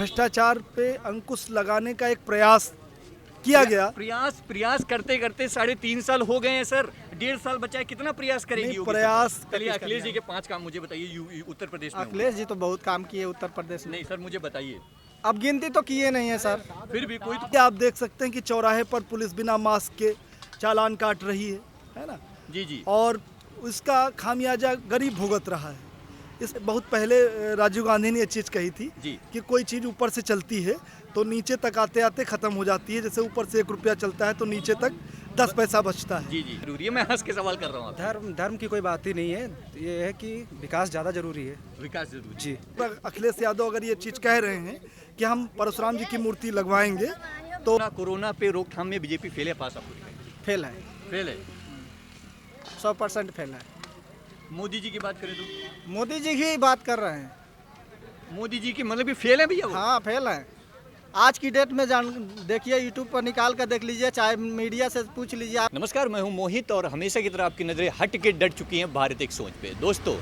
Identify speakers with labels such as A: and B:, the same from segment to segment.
A: भ्रष्टाचार पे अंकुश लगाने का एक प्रयास किया गया।
B: प्रयास करते करते 3.5 साल हो गए हैं सर, 1.5 साल बचा है, कितना प्रयास करेगी
A: नहीं,
B: योगी
A: प्रयास
B: सरकार? चलिए अखिलेश जी के 5 काम मुझे बताइए उत्तर प्रदेश में।
C: अखिलेश जी तो बहुत काम किए उत्तर प्रदेश में।
B: नहीं सर, मुझे बताइए।
C: अब गिनती तो किए नहीं है सर।
B: फिर भी कोई
A: क्या आप देख सकते हैं कि चौराहे पर पुलिस बिना मास्क के चालान काट रही है ना?
B: जी जी
A: और इसका खामियाजा गरीब भुगत रहा है। इस बहुत पहले राजीव गांधी ने ये चीज़ कही थी
B: जी।
A: कि कोई चीज़ ऊपर से चलती है तो नीचे तक आते आते ख़त्म हो जाती है। जैसे ऊपर से 1 रुपया चलता है तो नीचे तक 10 पैसा बचता है।
B: जी जी जरूरी है, मैं हंस के सवाल कर रहा हूँ आपसे।
C: धर्म की कोई बात ही नहीं है, ये है कि विकास ज़्यादा जरूरी है।
B: विकास जरूरी
C: जी।
A: पर अखिलेश यादव अगर ये चीज़ कह रहे हैं कि हम परशुराम जी की मूर्ति लगवाएंगे तो
B: कोरोना पे रोकथाम में बीजेपी फेल है, पास आपको दिखाई?
C: फेल है,
B: फेल है।
C: 100% फेल है।
B: मोदी जी की बात करें तो
C: मोदी जी की बात कर रहे हैं।
B: मोदी जी की मतलब भी फेल है भैया वो?
C: हाँ फेल है। आज की डेट में देखिए, यूट्यूब पर निकाल कर देख लीजिए, चाहे मीडिया से पूछ लीजिए आप।
B: नमस्कार, मैं हूं मोहित और हमेशा की तरह आपकी नजरें हट के डट चुकी हैं भारत एक सोच पे। दोस्तों,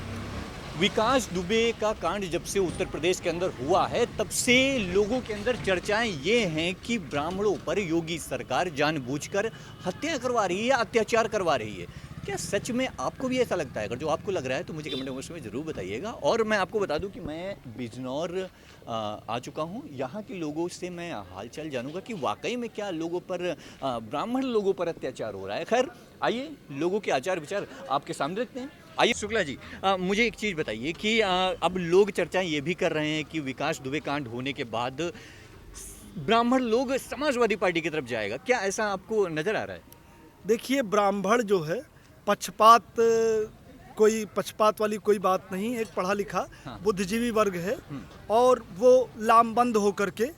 B: विकास दुबे का कांड जब से उत्तर प्रदेश के अंदर हुआ है तब से लोगों के अंदर चर्चाएं ये हैं कि ब्राह्मणों पर योगी सरकार जानबूझकर हत्या करवा रही है या अत्याचार करवा रही है। क्या सच में आपको भी ऐसा लगता है? अगर जो आपको लग रहा है तो मुझे कमेंट बॉक्स में ज़रूर बताइएगा। और मैं आपको बता दूं कि मैं बिजनौर आ चुका हूं। यहाँ के लोगों से मैं हालचाल जानूंगा कि वाकई में क्या लोगों पर, ब्राह्मण लोगों पर अत्याचार हो रहा है। खैर आइए लोगों के आचार विचार आपके सामने रखते हैं। आइए शुक्ला जी, मुझे एक चीज़ बताइए कि अब लोग चर्चाएं ये भी कर रहे हैं कि विकास दुबे कांड होने के बाद ब्राह्मण लोग समाजवादी पार्टी की तरफ जाएगा। क्या ऐसा आपको नज़र आ रहा है?
A: देखिए, ब्राह्मण जो है पक्षपात वाली कोई बात नहीं। एक पढ़ा लिखा बुद्धिजीवी वर्ग है और वो लामबंद होकर के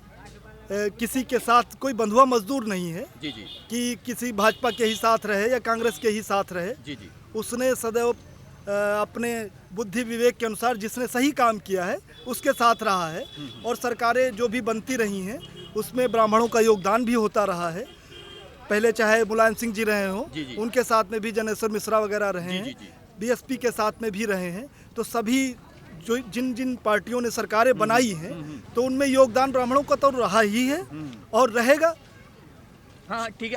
A: किसी के साथ कोई बंधुआ मजदूर नहीं है।
B: जी जी।
A: कि किसी भाजपा के ही साथ रहे या कांग्रेस के ही साथ रहे।
B: जी जी।
A: उसने सदैव अपने बुद्धि विवेक के अनुसार जिसने सही काम किया है उसके साथ रहा है। और सरकारें जो भी बनती रही हैं उसमें ब्राह्मणों का योगदान भी होता रहा है। पहले चाहे मुलायम सिंह जी रहे हों, उनके साथ में भी जनेश्वर मिश्रा वगैरह रहे हैं, बीएसपी के साथ में भी रहे हैं। तो सभी जो जिन जिन पार्टियों ने सरकारें बनाई हैं तो उनमें योगदान ब्राह्मणों का तो रहा ही है और रहेगा।
B: हाँ ठीक है।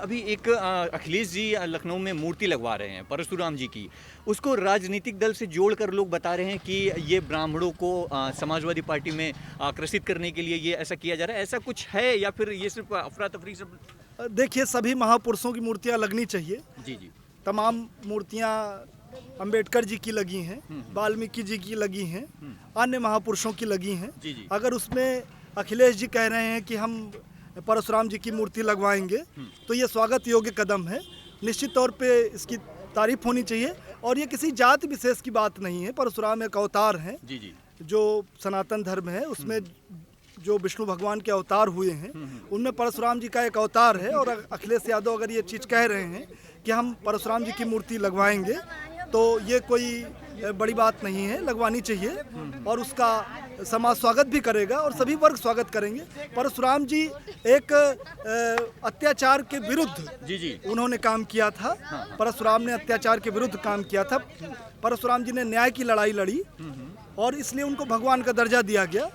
B: अभी एक अखिलेश जी लखनऊ में मूर्ति लगवा रहे हैं परशुराम जी की। उसको राजनीतिक दल से जोड़कर लोग बता रहे हैं कि ये ब्राह्मणों को समाजवादी पार्टी में आकर्षित करने के लिए ये ऐसा किया जा रहा है। ऐसा कुछ है या फिर ये सिर्फ अफरा तफरी सब?
A: देखिए, सभी महापुरुषों की मूर्तियां लगनी चाहिए।
B: जी जी।
A: तमाम मूर्तियां अंबेडकर जी की लगी हैं, वाल्मीकि जी की लगी हैं, अन्य महापुरुषों की लगी हैं।
B: जी जी।
A: अगर उसमें अखिलेश जी कह रहे हैं कि हम परशुराम जी की मूर्ति लगवाएंगे तो ये स्वागत योग्य कदम है। निश्चित तौर पे इसकी तारीफ होनी चाहिए। और ये किसी जाति विशेष की बात नहीं है। परशुराम एक अवतार हैं।
B: जी जी।
A: जो सनातन धर्म है उसमें जो विष्णु भगवान के अवतार हुए हैं उनमें परशुराम जी का एक अवतार है। और अखिलेश यादव अगर ये चीज़ कह रहे हैं कि हम परशुराम जी की मूर्ति लगवाएंगे तो ये कोई बड़ी बात नहीं है, लगवानी चाहिए। और उसका समाज स्वागत भी करेगा और सभी वर्ग स्वागत करेंगे। परशुराम जी एक अत्याचार के विरुद्ध
B: जी जी
A: उन्होंने काम किया था। परशुराम ने अत्याचार के विरुद्ध काम किया था। परशुराम जी ने न्याय की लड़ाई लड़ी और इसलिए उनको भगवान का दर्जा दिया गया।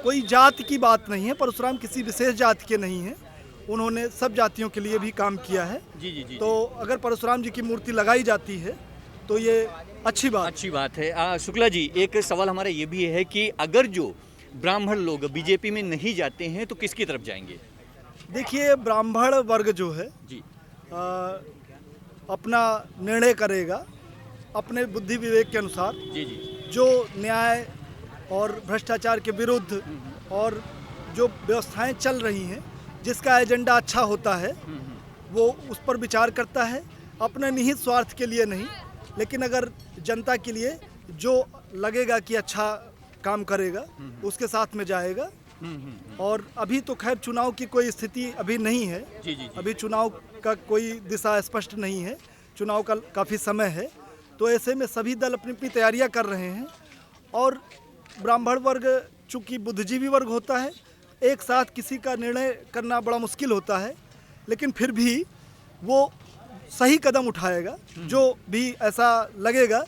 A: कोई जाति की बात नहीं है। परशुराम किसी विशेष जाति के नहीं हैं, उन्होंने सब जातियों के लिए भी काम किया है।
B: जी जी जी।
A: तो अगर परशुराम जी की मूर्ति लगाई जाती है तो ये अच्छी बात
B: है। शुक्ला जी, एक सवाल हमारा ये भी है कि अगर जो ब्राह्मण लोग बीजेपी में नहीं जाते हैं तो किसकी तरफ जाएंगे?
A: देखिए, ब्राह्मण वर्ग जो है
B: जी
A: अपना निर्णय करेगा अपने बुद्धि विवेक के अनुसार।
B: जी जी।
A: जो न्याय और भ्रष्टाचार के विरुद्ध और जो व्यवस्थाएं चल रही हैं, जिसका एजेंडा अच्छा होता है वो उस पर विचार करता है, अपने निहित स्वार्थ के लिए नहीं, लेकिन अगर जनता के लिए जो लगेगा कि अच्छा काम करेगा उसके साथ में जाएगा। और अभी तो खैर चुनाव की कोई स्थिति अभी नहीं है।
B: जी जी।
A: अभी चुनाव का कोई दिशा स्पष्ट नहीं है, चुनाव का काफ़ी समय है। तो ऐसे में सभी दल अपनी अपनी तैयारियां कर रहे हैं। और ब्राह्मण वर्ग चूँकि बुद्धिजीवी वर्ग होता है, एक साथ किसी का निर्णय करना बड़ा मुश्किल होता है, लेकिन फिर भी वो सही कदम उठाएगा। जो भी ऐसा लगेगा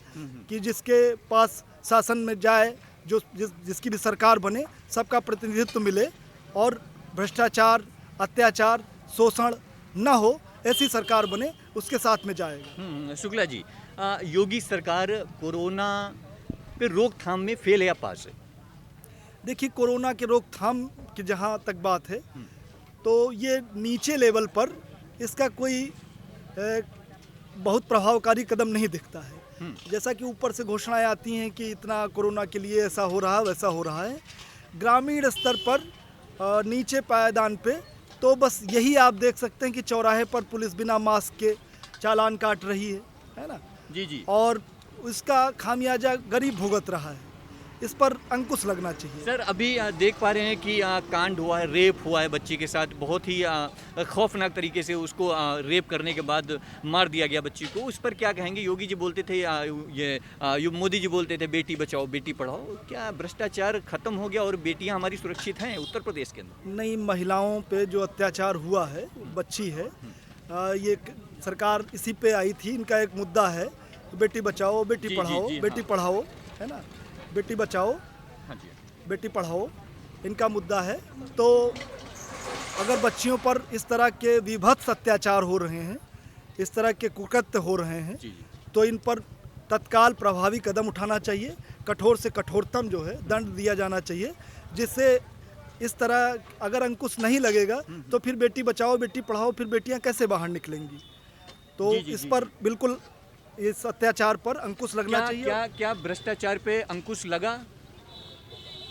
A: कि जिसके पास शासन में जाए जिसकी भी सरकार बने, सबका प्रतिनिधित्व मिले और भ्रष्टाचार, अत्याचार, शोषण न हो, ऐसी सरकार बने, उसके साथ में जाएगा।
B: शुक्ला जी, योगी सरकार कोरोना पे रोकथाम में फेल है या पास है?
A: देखिए, कोरोना के रोकथाम की जहाँ तक बात है तो ये नीचे लेवल पर इसका कोई बहुत प्रभावकारी कदम नहीं दिखता है। जैसा कि ऊपर से घोषणाएं आती हैं कि इतना कोरोना के लिए ऐसा हो रहा है, वैसा हो रहा है, ग्रामीण स्तर पर नीचे पायदान पे तो बस यही आप देख सकते हैं कि चौराहे पर पुलिस बिना मास्क के चालान काट रही है ना?
B: जी जी।
A: और इसका खामियाजा गरीब भुगत रहा है। इस पर अंकुश लगना चाहिए।
B: सर, अभी देख पा रहे हैं कि कांड हुआ है, रेप हुआ है बच्ची के साथ, बहुत ही खौफनाक तरीके से उसको रेप करने के बाद मार दिया गया बच्ची को। उस पर क्या कहेंगे? योगी जी बोलते थे, मोदी जी बोलते थे बेटी बचाओ बेटी पढ़ाओ। क्या भ्रष्टाचार खत्म हो गया और बेटियां हमारी सुरक्षित हैं उत्तर प्रदेश के अंदर?
A: नहीं, महिलाओं पे जो अत्याचार हुआ है, बच्ची है, ये सरकार इसी पे आई थी। इनका एक मुद्दा है, बेटी बचाओ बेटी पढ़ाओ, बेटी पढ़ाओ, है ना? बेटी बचाओ,
B: हाँ जी,
A: बेटी पढ़ाओ, इनका मुद्दा है। तो अगर बच्चियों पर इस तरह के विभत्स अत्याचार हो रहे हैं, इस तरह के कुकृत्य हो रहे हैं,
B: जी जी।
A: तो इन पर तत्काल प्रभावी कदम उठाना चाहिए। कठोर से कठोरतम जो है दंड दिया जाना चाहिए, जिससे इस तरह अगर अंकुश नहीं लगेगा तो फिर बेटी बचाओ बेटी पढ़ाओ, फिर बेटियां कैसे बाहर निकलेंगी? तो इस पर बिल्कुल इस अत्याचार पर अंकुश लगना चाहिए।
B: क्या भ्रष्टाचार पे अंकुश लगा?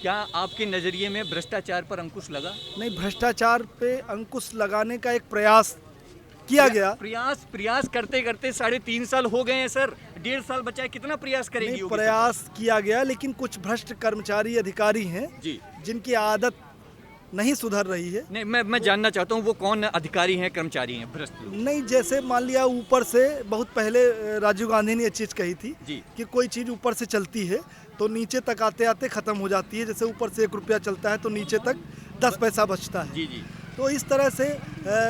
B: क्या आपके नजरिए में भ्रष्टाचार पर अंकुश लगा?
A: नहीं, भ्रष्टाचार पे अंकुश लगाने का एक प्रयास किया गया।
B: प्रयास करते करते 3.5 साल हो गए हैं सर, 1.5 साल बचा है, कितना प्रयास करेगी?
A: नहीं, प्रयास किया गया, लेकिन कुछ भ्रष्ट कर्मचारी अधिकारी हैं
B: जी,
A: जिनकी आदत नहीं सुधर रही है।
B: नहीं, मैं जानना चाहता हूँ वो कौन अधिकारी हैं, कर्मचारी हैं भ्रष्ट लोग?
A: नहीं, जैसे मान लिया ऊपर से, बहुत पहले राजीव गांधी ने ये चीज़ कही थी
B: जी,
A: कि कोई चीज़ ऊपर से चलती है तो नीचे तक आते आते ख़त्म हो जाती है। जैसे ऊपर से 1 रुपया चलता है तो नीचे तक 10 पैसा बचता है।
B: जी जी।
A: तो इस तरह से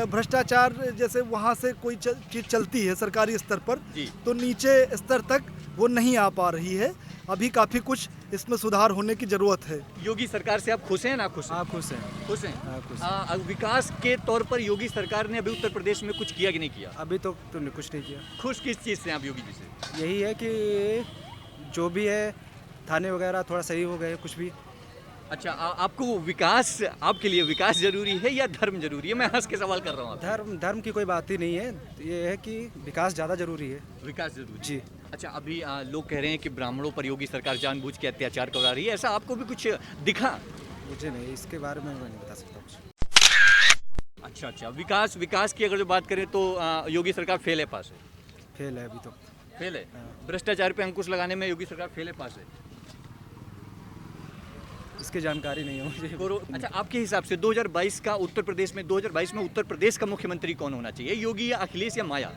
A: भ्रष्टाचार, जैसे वहाँ से कोई चीज़ चलती है सरकारी स्तर पर
B: जी,
A: तो नीचे स्तर तक वो नहीं आ पा रही है। अभी काफ़ी कुछ इसमें सुधार होने की ज़रूरत है।
B: योगी सरकार से आप खुश हैं ना खुश हैं?
C: खुश हैं।
B: खुश हैं।
C: हाँ, खुश हैं।
B: विकास के तौर पर योगी सरकार ने अभी उत्तर प्रदेश में कुछ किया कि नहीं किया?
C: अभी तो तुमने कुछ नहीं किया।
B: खुश किस चीज़ से आप योगी जी से?
C: यही है कि जो भी है थाने वगैरह थोड़ा सही हो गए, कुछ भी।
B: अच्छा, आपको विकास, आपके लिए विकास जरूरी है या धर्म जरूरी है? मैं हंस के सवाल कर रहा हूँ आपसे।
C: धर्म की कोई बात ही नहीं है, ये है कि विकास ज़्यादा जरूरी है।
B: विकास जरूरी
C: जी।
B: अच्छा, अभी लोग कह रहे हैं कि ब्राह्मणों पर योगी सरकार जानबूझ के अत्याचार करा रही है, ऐसा आपको भी कुछ दिखा?
C: मुझे नहीं, इसके बारे में मैं नहीं बता सकता कुछ।
B: अच्छा, विकास की अगर जो बात करें तो योगी सरकार फेल है पास है?
C: फेल है अभी तो।
B: फेल है। भ्रष्टाचार पे अंकुश लगाने में योगी सरकार फेल है पास है?
C: इसकी जानकारी नहीं है मुझे।
B: अच्छा, आपके हिसाब से 2022 का उत्तर प्रदेश में 2022 में उत्तर प्रदेश का मुख्यमंत्री कौन होना चाहिए? योगी या अखिलेश या माया?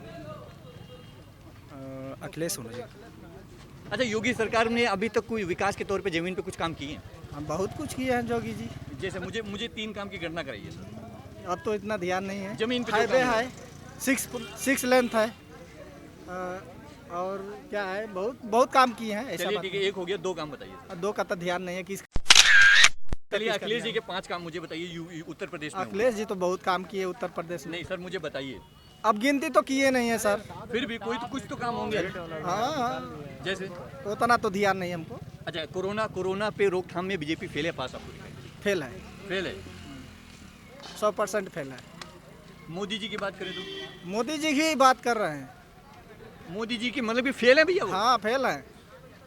C: अखिलेश होना चाहिए।
B: अच्छा, योगी सरकार ने अभी तक कोई विकास के तौर पे जमीन पे कुछ काम किए हैं?
C: हम बहुत कुछ किए हैं जोगी जी।
B: जैसे मुझे 3 काम की गणना कराइए सर।
C: अब तो इतना ध्यान नहीं है।
B: जमीन पे जो
C: हाईवे
B: काम
C: है, 6 लेंथ है, और क्या है, बहुत काम किए हैं। ऐसा
B: चलिए
C: बात
B: ठीक है, एक हो गया, 2 काम बताइए सर।
C: 2 का तो ध्यान नहीं है कि
B: चलिए अखिलेश जी के 5 काम मुझे बताइए उत्तर प्रदेश में।
C: अखिलेश जी तो बहुत काम किए उत्तर प्रदेश में।
B: नहीं सर, मुझे बताइए।
C: अब गिनती तो किए नहीं है सर।
B: फिर भी कुछ तो काम होंगे।
C: हाँ,
B: जैसे
C: उतना तो ध्यान नहीं हमको।
B: अच्छा, कोरोना पे रोकथाम में बीजेपी फेल है पास? आपको
C: फेल है,
B: फेल है?
C: 100% फेल है।
B: मोदी जी की बात करें तो
C: मोदी जी की बात कर रहे हैं।
B: मोदी जी की मतलब भी फेल है भैया वो?
C: हाँ, फेल है।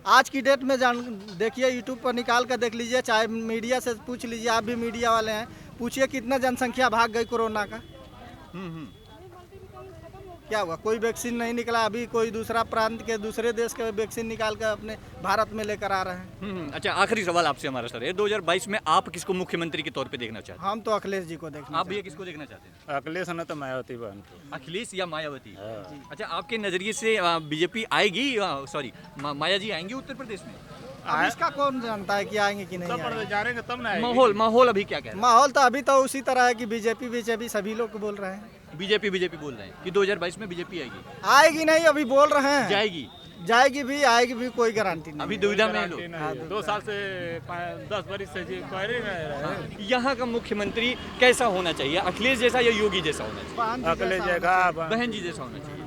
C: आज की डेट में देखिए, यूट्यूब पर निकाल कर देख लीजिए, चाहे मीडिया से पूछ लीजिए, आप भी मीडिया वाले हैं, पूछिए कितना जनसंख्या भाग गई कोरोना का। क्या हुआ? कोई वैक्सीन नहीं निकला। अभी कोई दूसरा प्रांत के, दूसरे देश के वैक्सीन निकाल कर अपने भारत में लेकर आ रहे हैं।
B: अच्छा, आखिरी सवाल आपसे हमारा सर है, 2022 में आप किसको मुख्यमंत्री के तौर पे देखना चाहते हैं?
C: हम तो अखिलेश जी को देखना।
B: आप भैया किसको देखना चाहते हैं?
D: अखिलेश है ना तो मायावती बहन को।
B: अखिलेश या मायावती? अच्छा, आपके नजरिए से बीजेपी आएगी, सॉरी माया जी आएंगी उत्तर प्रदेश में?
C: अब इसका कौन जानता है कि आएंगे कि नहीं आएंगे।
D: जाएंगे तब ना आएगी।
B: माहौल अभी क्या कह रहा
C: माहौल तो अभी तो उसी तरह है कि बीजेपी सभी लोग बोल रहे हैं।
B: है? बीजेपी बोल रहे हैं कि 2022 में बीजेपी आएगी।
C: आएगी नहीं, अभी बोल रहे हैं।
B: जाएगी?
C: जाएगी भी आएगी भी कोई गारंटी नहीं।
B: अभी दुविधा में है लोग।
C: हाँ,
D: 2 साल से 10 बरिस से जी कह रहे हैं।
B: यहाँ का मुख्यमंत्री कैसा होना चाहिए, अखिलेश जैसा या योगी जैसा होना चाहिए?
D: अगले जगह
B: बहन जी जैसा होना चाहिए।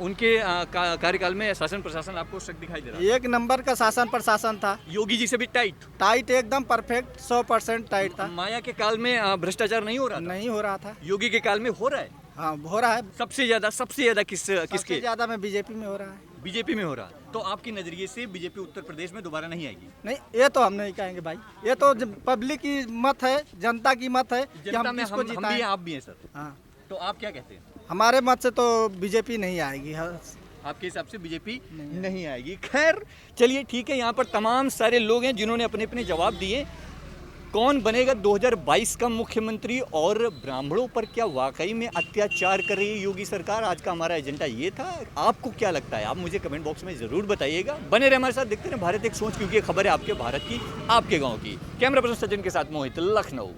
B: उनके कार्यकाल में शासन प्रशासन आपको सख्त दिखाई दे रहा है?
C: एक नंबर का शासन प्रशासन था,
B: योगी जी से भी टाइट?
C: टाइट एकदम परफेक्ट 100% टाइट था।
B: माया के काल में भ्रष्टाचार नहीं हो रहा था?
C: नहीं हो रहा था।
B: योगी के काल में हो रहा है?
C: हाँ हो रहा है।
B: सबसे ज्यादा किसके?
C: सबसे ज्यादा में बीजेपी में हो रहा है।
B: बीजेपी में हो रहा है। तो आपके नजरिए से बीजेपी उत्तर प्रदेश में दोबारा नहीं आएगी?
C: नहीं ये तो हम नहीं कहेंगे भाई, ये तो पब्लिक की मत है, जनता की मत है कि
B: जनता
C: हम
B: में
C: किसको
B: हम भी
C: जिताएं।
B: हैं, आप भी हैं सर।
C: हाँ
B: तो आप क्या कहते हैं?
C: हमारे मत से तो बीजेपी नहीं आएगी। हाँ,
B: आपके हिसाब से बीजेपी नहीं आएगी। खैर चलिए ठीक है, यहाँ पर तमाम सारे लोग हैं जिन्होंने अपने अपने जवाब दिए। कौन बनेगा 2022 का मुख्यमंत्री और ब्राह्मणों पर क्या वाकई में अत्याचार कर रही है योगी सरकार? आज का हमारा एजेंडा ये था। आपको क्या लगता है, आप मुझे कमेंट बॉक्स में ज़रूर बताइएगा। बने रहे हमारे साथ, देखते रहे भारत एक सोच, क्योंकि ये खबर है आपके भारत की, आपके गाँव की। कैमरा पर्सन सचिन के साथ मोहित, लखनऊ।